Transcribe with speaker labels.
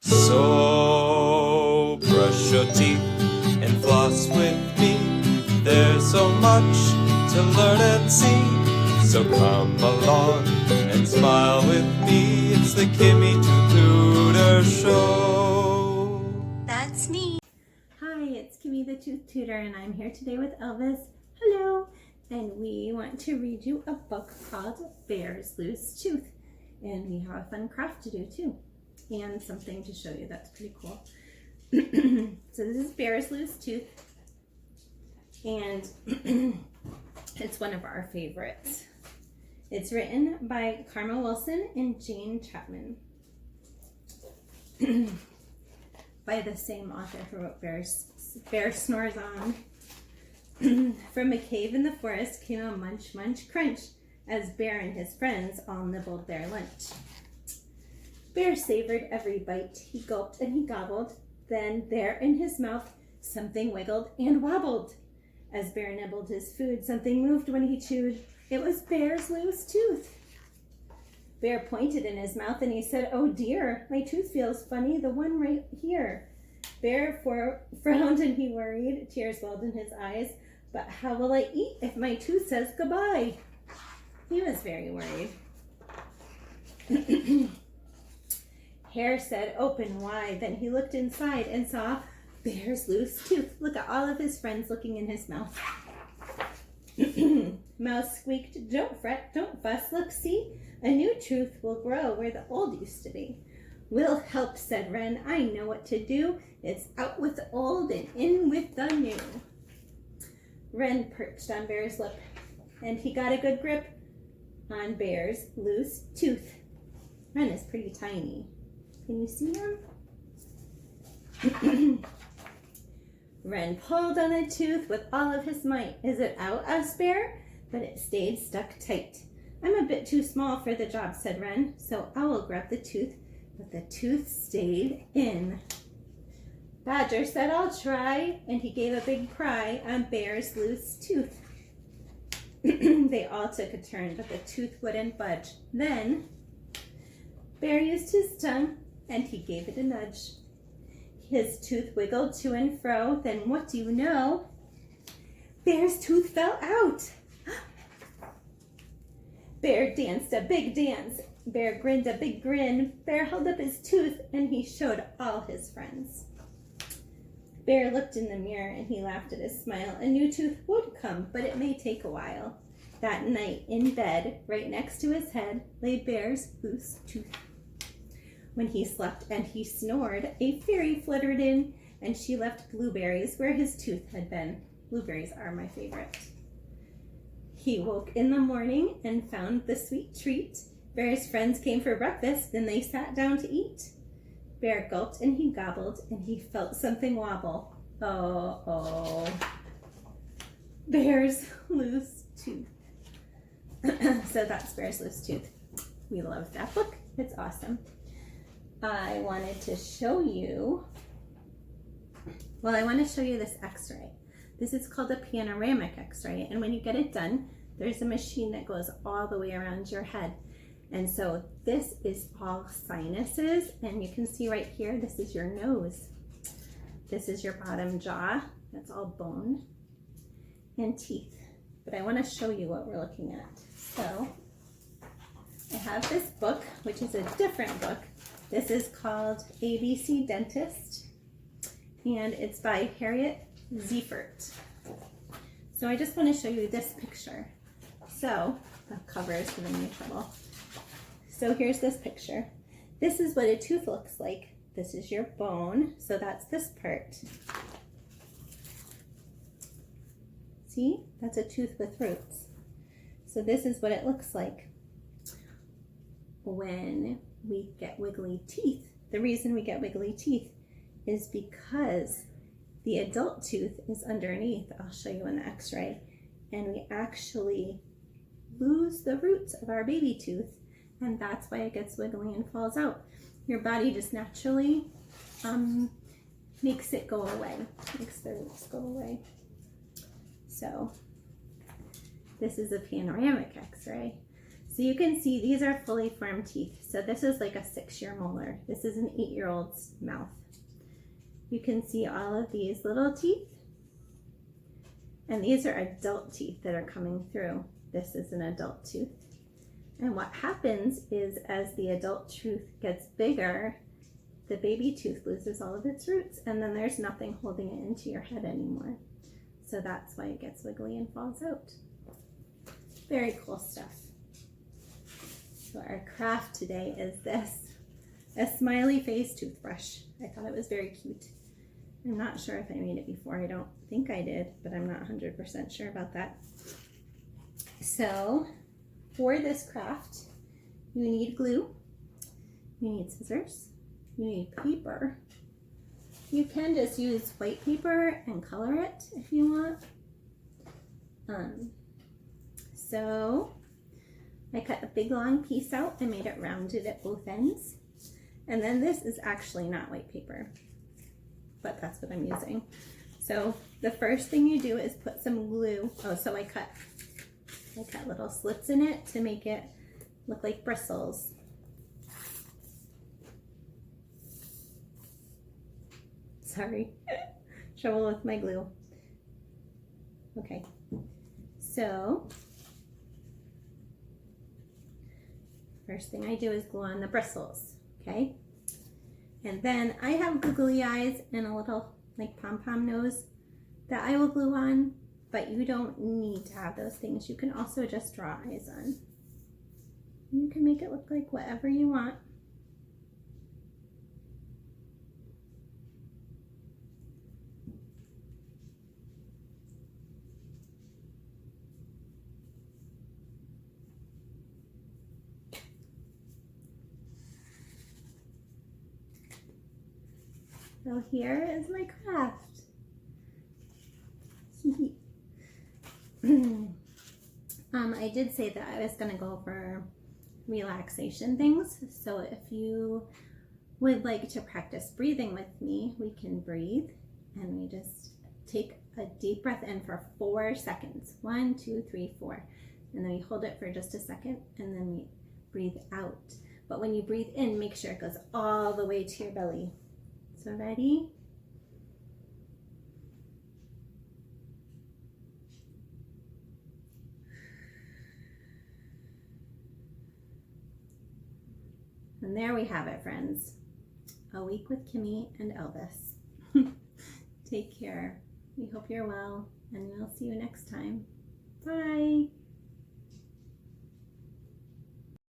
Speaker 1: So brush your teeth and floss with me. There's so much to learn and see. So come along and smile with me. It's the Kimmy Tutor Show.
Speaker 2: That's me.
Speaker 3: Hi, it's Kimmy the Tooth Tutor, and I'm here today with Elvis. Hello. And we want to read you a book called Bear's Loose Tooth. And we have a fun craft to do too. And something to show you that's pretty cool. So this is Bear's Loose Tooth. And it's one of our favorites. It's written by Karma Wilson and Jane Chapman. By the same author who wrote Bear Snores On. From a cave in the forest came a munch, munch, crunch, as Bear and his friends all nibbled their lunch. Bear savored every bite. He gulped and he gobbled. Then there in his mouth something wiggled and wobbled. As Bear nibbled his food, something moved when he chewed. It was Bear's loose tooth. Bear pointed in his mouth and he said, "Oh dear, my tooth feels funny, the one right here." Bear frowned and he worried. Tears welled in his eyes. But how will I eat if my tooth says goodbye? He was very worried. Hare said, "Open wide." Then he looked inside and saw Bear's loose tooth. Look at all of his friends looking in his mouth. Mouse squeaked, "Don't fret, don't fuss. Look, see, a new tooth will grow where the old used to be." "We'll help," said Wren. "I know what to do. It's out with the old and in with the new." Wren perched on Bear's lip, and he got a good grip on Bear's loose tooth. Wren is pretty tiny. Can you see him? Wren pulled on the tooth with all of his might. "Is it out?" asked Bear, but it stayed stuck tight. "I'm a bit too small for the job," said Wren, "so I will grab the tooth," but the tooth stayed in. Badger said, "I'll try," and he gave a big cry on Bear's loose tooth. They all took a turn, but the tooth wouldn't budge. Then Bear used his tongue, and he gave it a nudge. His tooth wiggled to and fro. Then what do you know? Bear's tooth fell out. Bear danced a big dance. Bear grinned a big grin. Bear held up his tooth, and he showed all his friends. Bear looked in the mirror, and he laughed at his smile. A new tooth would come, but it may take a while. That night, in bed, right next to his head, lay Bear's loose tooth. When he slept and he snored, a fairy fluttered in, and she left blueberries where his tooth had been. Blueberries are my favorite. He woke in the morning and found the sweet treat. Bear's friends came for breakfast, and they sat down to eat. Bear gulped and he gobbled, and he felt something wobble. Oh. Bear's loose tooth. So that's Bear's Loose Tooth. We love that book. It's awesome. I wanted to show you, this x-ray. This is called a panoramic x-ray, and when you get it done, there's a machine that goes all the way around your head. And so this is all sinuses, and you can see right here, this is your nose. This is your bottom jaw. That's all bone and teeth. But I want to show you what we're looking at. So I have this book, which is a different book. This is called ABC Dentist, and it's by Harriet Ziefert. So I just want to show you this picture. So the cover is giving me trouble. So here's this picture. This is what a tooth looks like. This is your bone, so that's this part. See, that's a tooth with roots. So this is what it looks like when we get wiggly teeth. The reason we get wiggly teeth is because the adult tooth is underneath. I'll show you in the x-ray. And we actually lose the roots of our baby tooth, and that's why it gets wiggly and falls out. Your body just naturally makes it go away, makes the roots go away. So this is a panoramic x-ray. So you can see these are fully formed teeth. So this is like a 6-year molar. This is an 8-year-old's mouth. You can see all of these little teeth. And these are adult teeth that are coming through. This is an adult tooth. And what happens is as the adult tooth gets bigger, the baby tooth loses all of its roots, and then there's nothing holding it into your head anymore. So that's why it gets wiggly and falls out. Very cool stuff. So our craft today is this, a smiley face toothbrush. I thought it was very cute. I'm not sure if I made it before. I don't think I did, but I'm not 100% sure about that. So for this craft, you need glue, you need scissors, you need paper. You can just use white paper and color it if you want. So I cut a big long piece out and made it rounded at both ends. And then this is actually not white paper, but that's what I'm using. So the first thing you do is put some glue. Oh, so I cut little slits in it to make it look like bristles. Sorry, trouble with my glue. Okay, so first thing I do is glue on the bristles, okay? And then I have googly eyes and a little like pom-pom nose that I will glue on, but you don't need to have those things. You can also just draw eyes on. You can make it look like whatever you want. So here is my craft. I did say that I was going to go over relaxation things. So if you would like to practice breathing with me, we can breathe and we just take a deep breath in for 4 seconds. 1, 2, 3, 4. And then we hold it for just a second and then we breathe out. But when you breathe in, make sure it goes all the way to your belly. So ready? And there we have it, friends. A week with Kimmy and Elvis. Take care. We hope you're well, and we'll see you next time. Bye.